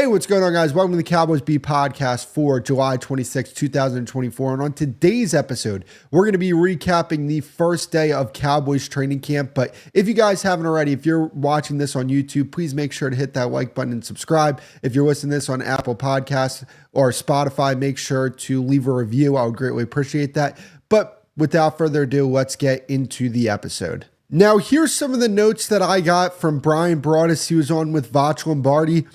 Hey, what's going on, guys? Welcome to the Cowboys Beat Podcast for July 26, 2024. And on today's episode, we're going to be recapping the first day of Cowboys training camp. But if you guys haven't already, if you're watching this on YouTube, please make sure to hit that like button and subscribe. If you're listening to this on Apple Podcasts or Spotify, make sure to leave a review. I would greatly appreciate that. But without further ado, let's get into the episode. Now, here's some of the notes that I got from Brian Broaddus. He was on with Vach Lombardi.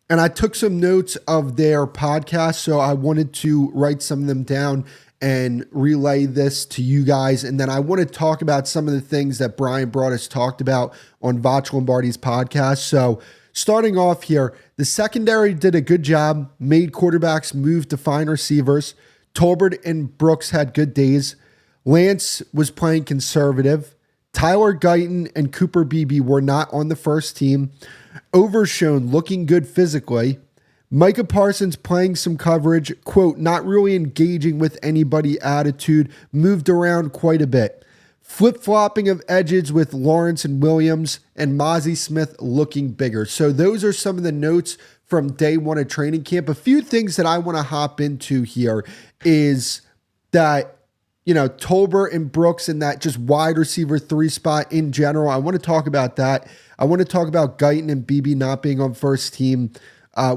And I took some notes of their podcast, so I wanted to write some of them down and relay this to you guys. And then I want to talk about some of the things that Brian Broaddus talked about on Vach Lombardi's podcast. So starting off here, the secondary did a good job, made quarterbacks move to fine receivers. Tolbert and Brooks had good days. Lance was playing conservative. Tyler Guyton and Cooper Beebe were not on the first team. Overshone looking good physically. Micah Parsons playing some coverage, quote, not really engaging with anybody attitude, moved around quite a bit. Flip-flopping of edges with Lawrence and Williams, and Mazi Smith looking bigger. So those are some of the notes from day one of training camp. A few things that I want to hop into here is that, Tolbert and Brooks in that just wide receiver 3 spot in general. I want to talk about that. I want to talk about Guyton and Beebe not being on first team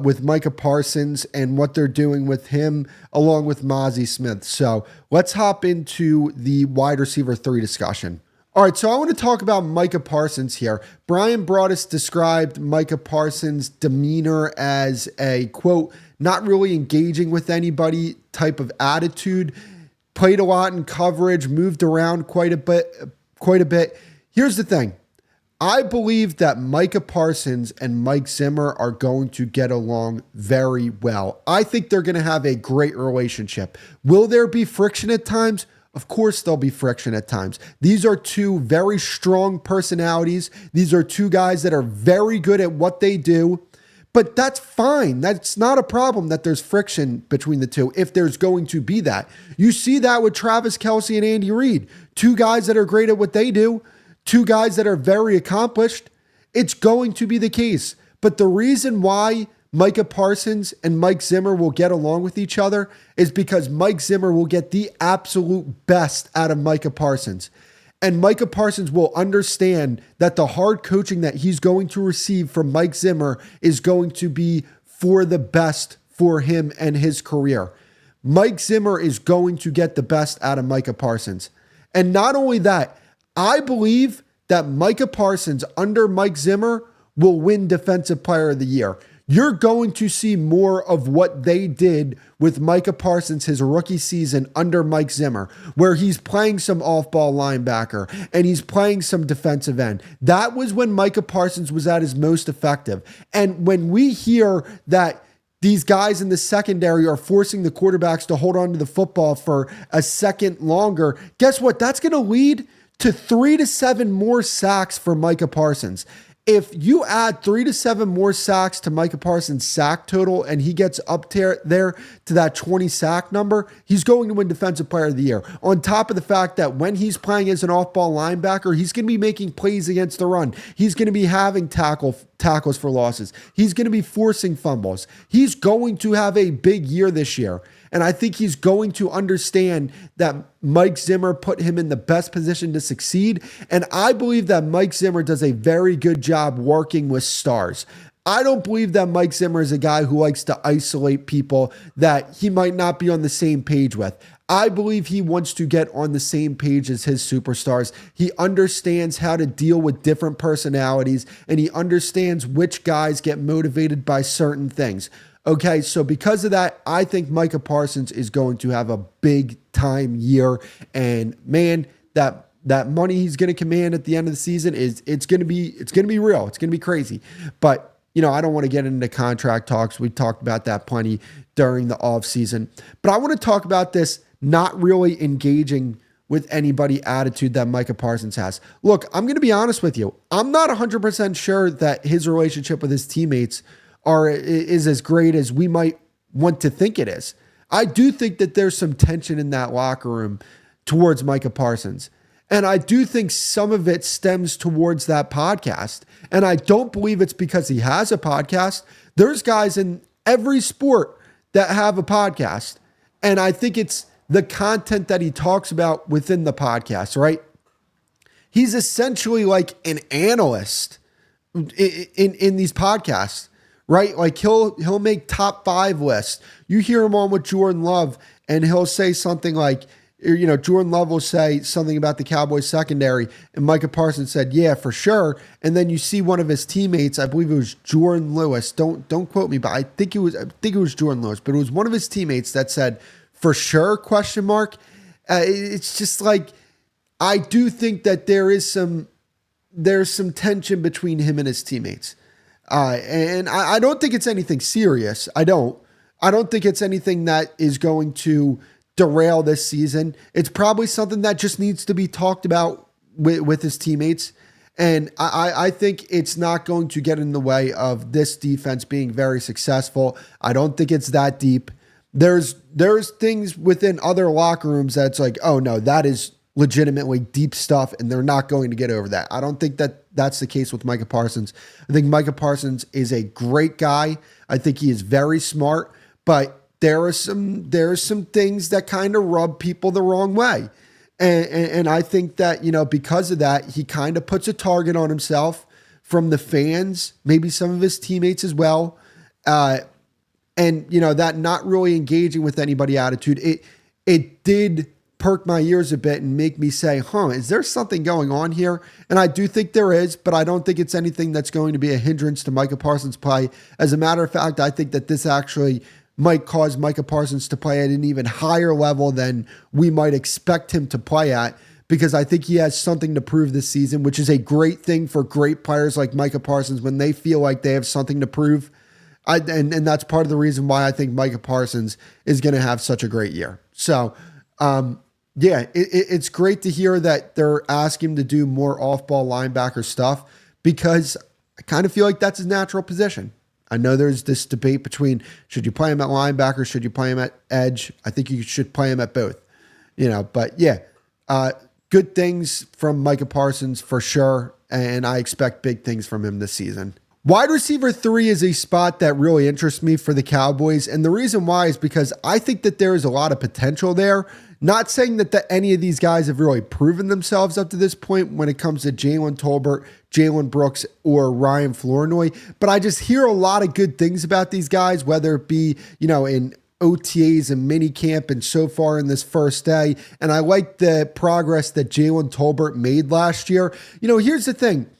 with Micah Parsons and what they're doing with him along with Mazi Smith. So let's hop into the wide receiver 3 discussion. All right, so I want to talk about Micah Parsons here. Brian Broaddus described Micah Parsons' demeanor as a, quote, not really engaging with anybody type of attitude. Played a lot in coverage, moved around quite a bit. Here's the thing. I believe that Micah Parsons and Mike Zimmer are going to get along very well. I think they're going to have a great relationship. Will there be friction at times? Of course there'll be friction at times. These are two very strong personalities. These are two guys that are very good at what they do. But that's fine. That's not a problem that there's friction between the two if there's going to be that. You see that with Travis Kelce and Andy Reid. Two guys that are great at what they do. Two guys that are very accomplished. It's going to be the case. But the reason why Micah Parsons and Mike Zimmer will get along with each other is because Mike Zimmer will get the absolute best out of Micah Parsons. And Micah Parsons will understand that the hard coaching that he's going to receive from Mike Zimmer is going to be for the best for him and his career. Mike Zimmer is going to get the best out of Micah Parsons. And not only that, I believe that Micah Parsons under Mike Zimmer will win Defensive Player of the Year. You're going to see more of what they did with Micah Parsons his rookie season under Mike Zimmer, where he's playing some off-ball linebacker and he's playing some defensive end. That was when Micah Parsons was at his most effective. And when we hear that these guys in the secondary are forcing the quarterbacks to hold on to the football for a second longer, guess what? That's going to lead to 3 to 7 more sacks for Micah Parsons. If you add 3 to 7 more sacks to Micah Parsons' sack total and he gets up there to that 20 sack number, he's going to win Defensive Player of the Year. On top of the fact that when he's playing as an off-ball linebacker, he's going to be making plays against the run. He's going to be having tackles for losses. He's going to be forcing fumbles. He's going to have a big year this year. And I think he's going to understand that Mike Zimmer put him in the best position to succeed. And I believe that Mike Zimmer does a very good job working with stars. I don't believe that Mike Zimmer is a guy who likes to isolate people that he might not be on the same page with. I believe he wants to get on the same page as his superstars. He understands how to deal with different personalities, and he understands which guys get motivated by certain things. Okay, so because of that, I think Micah Parsons is going to have a big time year. And man, that money he's going to command at the end of the season it's going to be real. It's going to be crazy. But I don't want to get into contract talks. We talked about that plenty during the offseason. But I want to talk about this not really engaging with anybody attitude that Micah Parsons has. Look, I'm going to be honest with you. I'm not 100% sure that his relationship with his teammates is as great as we might want to think it is. I do think that there's some tension in that locker room towards Micah Parsons. And I do think some of it stems towards that podcast. And I don't believe it's because he has a podcast. There's guys in every sport that have a podcast. And I think it's the content that he talks about within the podcast, right? He's essentially like an analyst in these podcasts, right? Like he'll make top 5 lists. You hear him on with Jordan Love, and he'll say something like, Jordan Love will say something about the Cowboys secondary, and Micah Parsons said, "Yeah, for sure." And then you see one of his teammates, I believe it was Jordan Lewis. Don't quote me, but I think it was Jordan Lewis, but it was one of his teammates that said, "For sure?" ? It's just like, I do think that there's some tension between him and his teammates. And I don't think it's anything serious. I don't think it's anything that is going to derail this season. It's probably something that just needs to be talked about with his teammates. And I think it's not going to get in the way of this defense being very successful. I don't think it's that deep. There's things within other locker rooms that's like, oh no, that is legitimately deep stuff, and they're not going to get over that. I don't think that that's the case with Micah Parsons. I think Micah Parsons is a great guy. I think he is very smart, but there are some things that kind of rub people the wrong way. And I think that, because of that, he kind of puts a target on himself from the fans, maybe some of his teammates as well. And that not really engaging with anybody attitude, it did perk my ears a bit and make me say, is there something going on here? And I do think there is, but I don't think it's anything that's going to be a hindrance to Micah Parsons' play. As a matter of fact, I think that this actually might cause Micah Parsons to play at an even higher level than we might expect him to play at, because I think he has something to prove this season, which is a great thing for great players like Micah Parsons when they feel like they have something to prove. And that's part of the reason why I think Micah Parsons is going to have such a great year. So, it's great to hear that they're asking him to do more off-ball linebacker stuff, because I kind of feel like that's his natural position. I know there's this debate between, should you play him at linebacker, should you play him at edge? I think you should play him at both, but good things from Micah Parsons for sure. And I expect big things from him this season. Wide receiver 3 is a spot that really interests me for the Cowboys. And the reason why is because I think that there is a lot of potential there. Not saying that any of these guys have really proven themselves up to this point when it comes to Jalen Tolbert, Jalen Brooks, or Ryan Flournoy, but I just hear a lot of good things about these guys, whether it be, in OTAs and minicamp and so far in this first day. And I like the progress that Jalen Tolbert made last year. Here's the thing.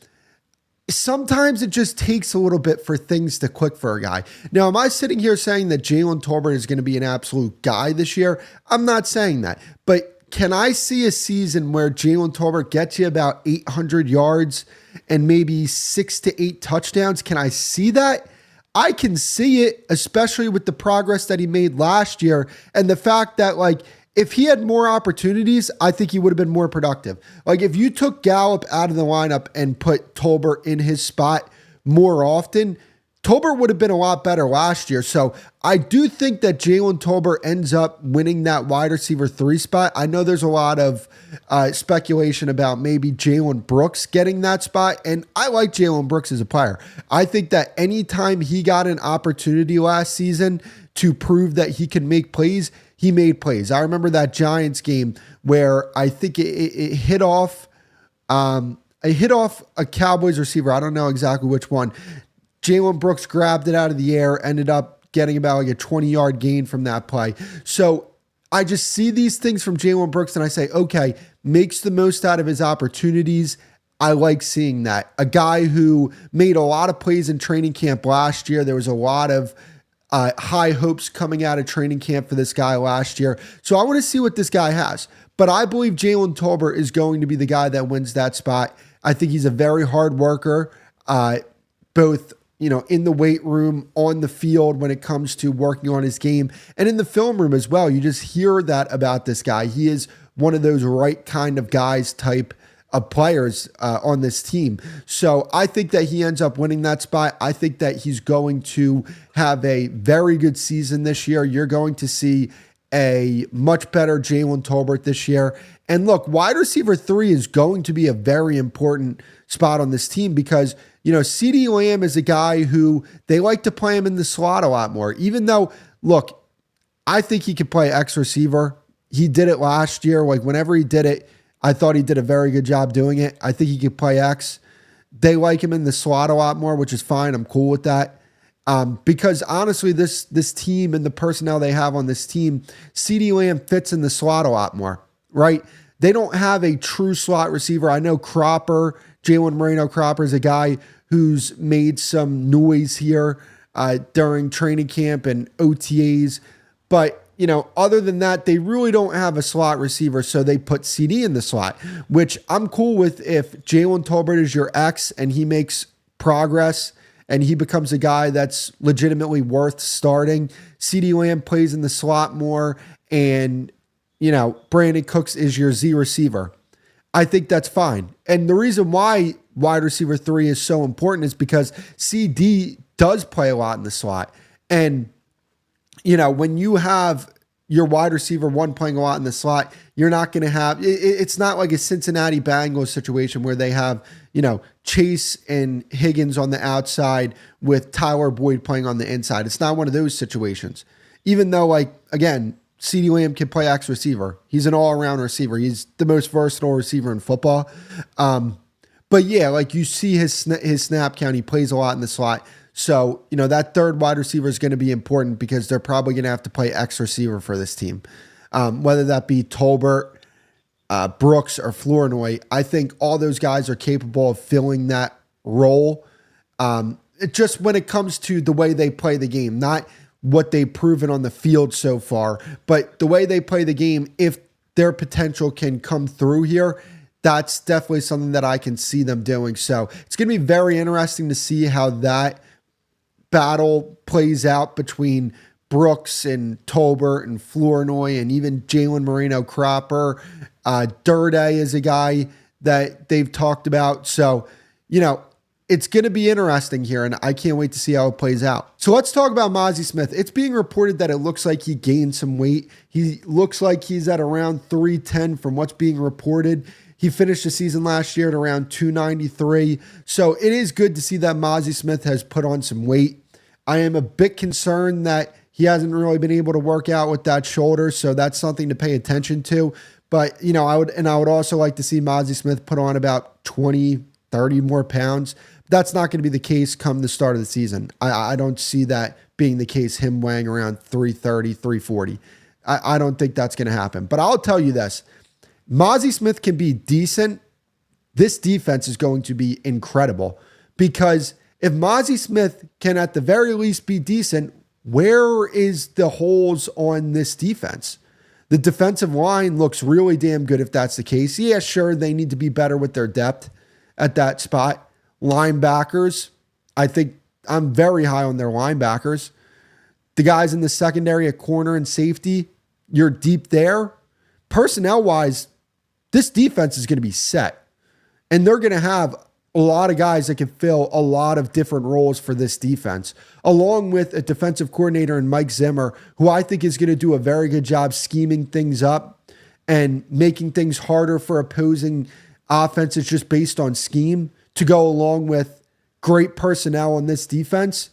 Sometimes it just takes a little bit for things to click for a guy. Now, am I sitting here saying that Jalen Tolbert is going to be an absolute guy this year? I'm not saying that. But can I see a season where Jalen Tolbert gets you about 800 yards and maybe 6 to 8 touchdowns? Can I see that? I can see it, especially with the progress that he made last year and the fact that, if he had more opportunities, I think he would have been more productive. If you took Gallup out of the lineup and put Tolbert in his spot more often, Tolbert would have been a lot better last year. So I do think that Jalen Tolbert ends up winning that wide receiver 3 spot. I know there's a lot of speculation about maybe Jalen Brooks getting that spot, and I like Jalen Brooks as a player. I think that anytime he got an opportunity last season to prove that he can make plays, he made plays. I remember that Giants game where I think it hit off a Cowboys receiver. I don't know exactly which one. Jalen Brooks grabbed it out of the air, ended up getting about a 20-yard gain from that play. So I just see these things from Jalen Brooks and I say, okay, makes the most out of his opportunities. I like seeing that. A guy who made a lot of plays in training camp last year. There was a lot of high hopes coming out of training camp for this guy last year. So I want to see what this guy has. But I believe Jalen Tolbert is going to be the guy that wins that spot. I think he's a very hard worker, both in the weight room, on the field when it comes to working on his game, and in the film room as well. You just hear that about this guy. He is one of those right kind of guys type of players on this team. So I think that he ends up winning that spot. I think that he's going to have a very good season this year. You're going to see a much better Jalen Tolbert this year. And look, wide receiver 3 is going to be a very important spot on this team because, CeeDee Lamb is a guy who they like to play him in the slot a lot more, even though, look, I think he could play X receiver. He did it last year. Like whenever he did it, I thought he did a very good job doing it. I think he could play X. They like him in the slot a lot more, which is fine. I'm cool with that. Because honestly, this team and the personnel they have on this team, CeeDee Lamb fits in the slot a lot more, right? They don't have a true slot receiver. I know Jalen Moreno Cropper is a guy who's made some noise here during training camp and OTAs. But, other than that, they really don't have a slot receiver, so they put CD in the slot, which I'm cool with if Jalen Tolbert is your X and he makes progress and he becomes a guy that's legitimately worth starting. CeeDee Lamb plays in the slot more and, Brandon Cooks is your Z receiver. I think that's fine. And the reason why wide receiver 3 is so important is because CD does play a lot in the slot. And when you have your wide receiver 1 playing a lot in the slot, you're not going to have, it's not like a Cincinnati Bengals situation where they have, Chase and Higgins on the outside with Tyler Boyd playing on the inside. It's not one of those situations. Even though, again, CeeDee Lamb can play X receiver. He's an all-around receiver. He's the most versatile receiver in football. But yeah, you see his snap count. He plays a lot in the slot. So, that third wide receiver is going to be important because they're probably going to have to play X receiver for this team. Whether that be Tolbert, Brooks, or Flournoy, I think all those guys are capable of filling that role. Just when it comes to the way they play the game, not what they've proven on the field so far, but the way they play the game, if their potential can come through here, that's definitely something that I can see them doing. So it's going to be very interesting to see how that battle plays out between Brooks and Tolbert and Flournoy and even Jalen Moreno Cropper. Durday is a guy that they've talked about. So, it's going to be interesting here, and I can't wait to see how it plays out. So let's talk about Mazi Smith. It's being reported that it looks like he gained some weight. He looks like he's at around 310 from what's being reported. He finished the season last year at around 293. So it is good to see that Mazi Smith has put on some weight. I am a bit concerned that he hasn't really been able to work out with that shoulder, so that's something to pay attention to. But, I would also like to see Mazi Smith put on about 20, 30 more pounds. That's not going to be the case come the start of the season. I don't see that being the case, him weighing around 330, 340. I don't think that's going to happen. But I'll tell you this. Mazi Smith can be decent. This defense is going to be incredible because if Mazi Smith can at the very least be decent, where is the holes on this defense? The defensive line looks really damn good if that's the case. Yeah, sure, they need to be better with their depth at that spot. Linebackers, I think I'm very high on their linebackers. The guys in the secondary at corner and safety, you're deep there. Personnel-wise, this defense is going to be set. And they're going to have a lot of guys that can fill a lot of different roles for this defense, along with a defensive coordinator in Mike Zimmer, who I think is going to do a very good job scheming things up and making things harder for opposing offenses just based on scheme to go along with great personnel on this defense.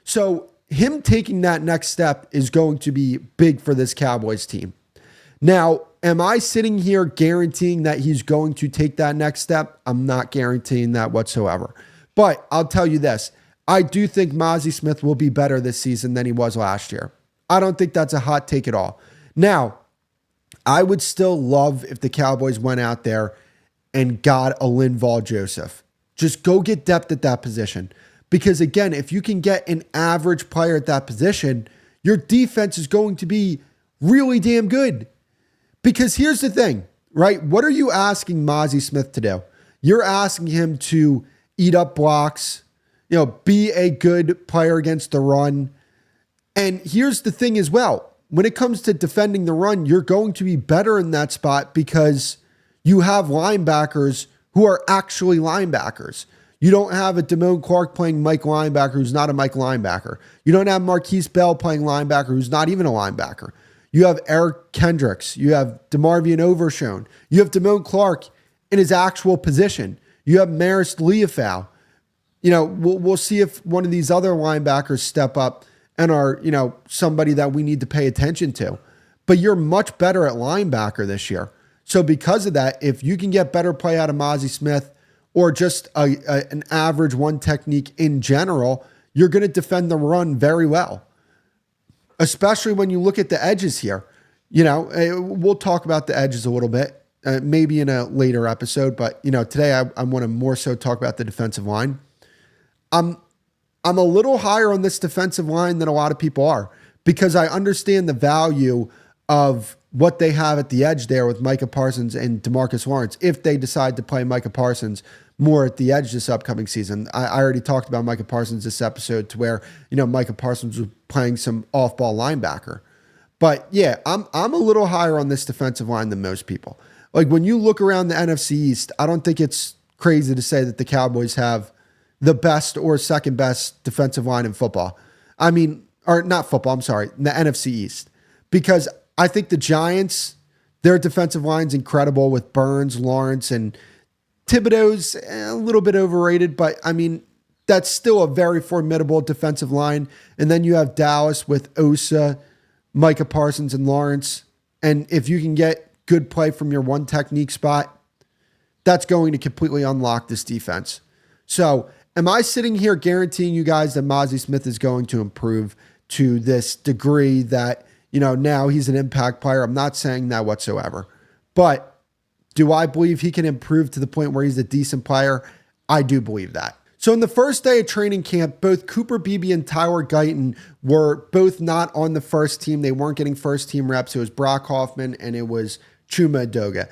So him taking that next step is going to be big for this Cowboys team. Now, am I sitting here guaranteeing that he's going to take that next step? I'm not guaranteeing that whatsoever. But I'll tell you this. I do think Mazi Smith will be better this season than he was last year. I don't think that's a hot take at all. Now, I would still love if the Cowboys went out there and got a Linval Joseph. Just go get depth at that position. Because again, if you can get an average player at that position, your defense is going to be really damn good. Because here's the thing, right? What are you asking Mazi Smith to do? You're asking him to eat up blocks, be a good player against the run. And here's the thing as well. When it comes to defending the run, you're going to be better in that spot because you have linebackers who are actually linebackers. You don't have a Damone Clark playing Mike linebacker who's not a Mike linebacker. You don't have Marquise Bell playing linebacker who's not even a linebacker. You have Eric Kendricks. You have DeMarvion Overshone. You have Damone Clark in his actual position. You have Maris Leofau. We'll see if one of these other linebackers step up and are, somebody that we need to pay attention to. But you're much better at linebacker this year. So because of that, if you can get better play out of Mazi Smith or just an average one technique in general, you're going to defend the run very well. Especially when you look at the edges here. We'll talk about the edges a little bit, maybe in a later episode. But, today I want to more so talk about the defensive line. I'm a little higher on this defensive line than a lot of people are because I understand the value of what they have at the edge there with Micah Parsons and DeMarcus Lawrence if they decide to play Micah Parsons more at the edge this upcoming season. I already talked about Micah Parsons this episode to where, Micah Parsons was playing some off-ball linebacker. But yeah, I'm a little higher on this defensive line than most people. Like when you look around the NFC East, I don't think it's crazy to say that the Cowboys have the best or second best defensive line in football. Or not football, I'm sorry, in the NFC East. Because I think the Giants, their defensive line's incredible with Burns, Lawrence, and Thibodeau's a little bit overrated, but that's still a very formidable defensive line. And then you have Dallas with Osa, Micah Parsons, and Lawrence. And if you can get good play from your one technique spot, that's going to completely unlock this defense. So am I sitting here guaranteeing you guys that Mazi Smith is going to improve to this degree that, now he's an impact player? I'm not saying that whatsoever. But do I believe he can improve to the point where he's a decent player? I do believe that. So in the first day of training camp, both Cooper Beebe and Tyler Guyton were both not on the first team. They weren't getting first team reps. It was Brock Hoffman and it was Chuma Edoga.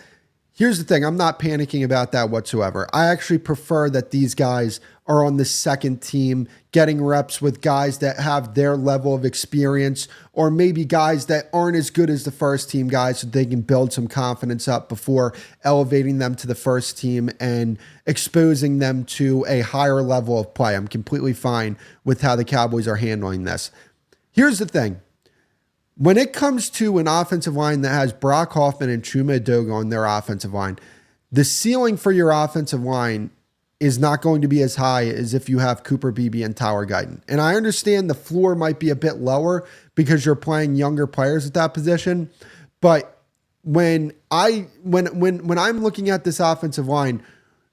Here's the thing. I'm not panicking about that whatsoever. I actually prefer that these guys are on the second team getting reps with guys that have their level of experience or maybe guys that aren't as good as the first team guys so they can build some confidence up before elevating them to the first team and exposing them to a higher level of play. I'm completely fine with how the Cowboys are handling this. Here's the thing. When it comes to an offensive line that has Brock Hoffman and Chuma Edoga on their offensive line, the ceiling for your offensive line is not going to be as high as if you have Cooper Beebe and Tyler Guyton. And I understand the floor might be a bit lower because you're playing younger players at that position. But when I'm looking at this offensive line,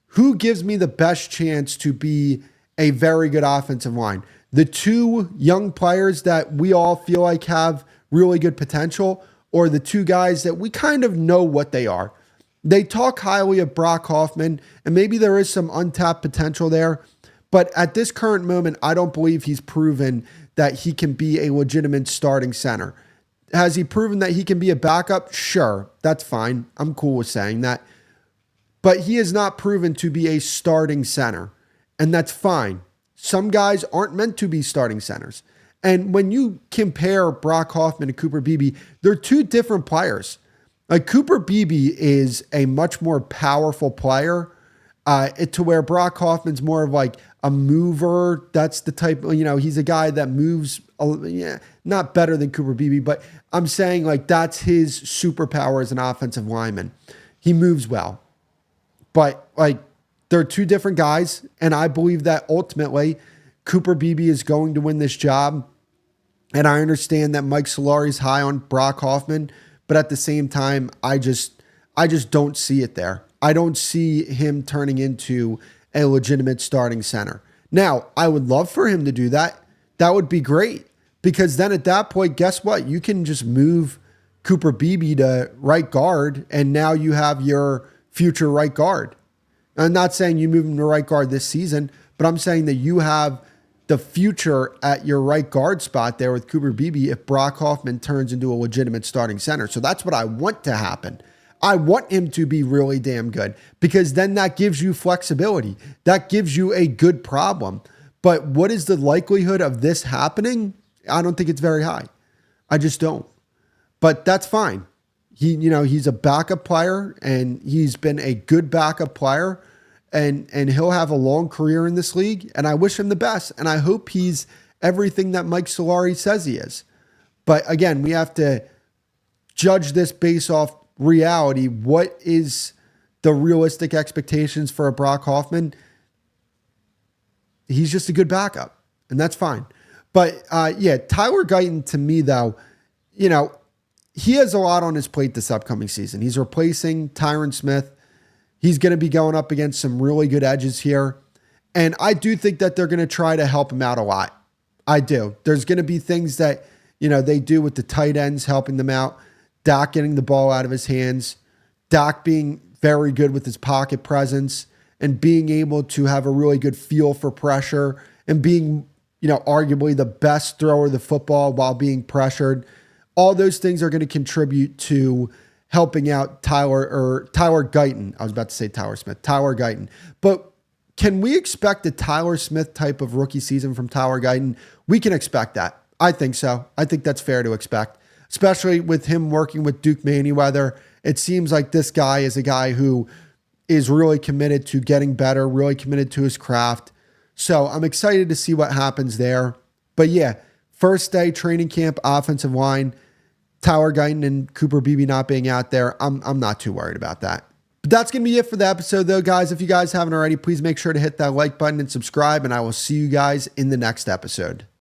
who gives me the best chance to be a very good offensive line? The two young players that we all feel like have really good potential, or the two guys that we kind of know what they are. They talk highly of Brock Hoffman, and maybe there is some untapped potential there. But at this current moment, I don't believe he's proven that he can be a legitimate starting center. Has he proven that he can be a backup? Sure, that's fine. I'm cool with saying that. But he has not proven to be a starting center, and that's fine. Some guys aren't meant to be starting centers. And when you compare Brock Hoffman and Cooper Beebe, they're two different players. Like Cooper Beebe is a much more powerful player to where Brock Hoffman's more of like a mover. That's the type, he's a guy that moves, not better than Cooper Beebe, but I'm saying like that's his superpower as an offensive lineman. He moves well. But like they're two different guys, and I believe that ultimately Cooper Beebe is going to win this job. And I understand that Mike Solari is high on Brock Hoffman, but at the same time, I just don't see it there. I don't see him turning into a legitimate starting center. Now, I would love for him to do that. That would be great because then at that point, guess what? You can just move Cooper Beebe to right guard, and now you have your future right guard. I'm not saying you move him to right guard this season, but I'm saying that you have the future at your right guard spot there with Cooper Beebe if Brock Hoffman turns into a legitimate starting center. So that's what I want to happen. I want him to be really damn good because then that gives you flexibility. That gives you a good problem. But what is the likelihood of this happening? I don't think it's very high. I just don't. But that's fine. He's a backup player and he's been a good backup player. And he'll have a long career in this league, and I wish him the best. And I hope he's everything that Mike Solari says he is. But again, we have to judge this based off reality. What is the realistic expectations for a Brock Hoffman? He's just a good backup, and that's fine. But yeah, Tyler Guyton, to me, though, he has a lot on his plate this upcoming season. He's replacing Tyron Smith. He's going to be going up against some really good edges here. And I do think that they're going to try to help him out a lot. I do. There's going to be things that, they do with the tight ends helping them out. Dak getting the ball out of his hands. Dak being very good with his pocket presence and being able to have a really good feel for pressure and being, arguably the best thrower of the football while being pressured. All those things are going to contribute to helping out Tyler Guyton. I was about to say Tyler Smith, Tyler Guyton. But can we expect a Tyler Smith type of rookie season from Tyler Guyton? We can expect that. I think so. I think that's fair to expect, especially with him working with Duke Manyweather. It seems like this guy is a guy who is really committed to getting better, really committed to his craft. So I'm excited to see what happens there. But yeah, first day training camp, offensive line, Tyler Guyton and Cooper Beebe not being out there, I'm not too worried about that. But that's going to be it for the episode, though, guys. If you guys haven't already, please make sure to hit that like button and subscribe, and I will see you guys in the next episode.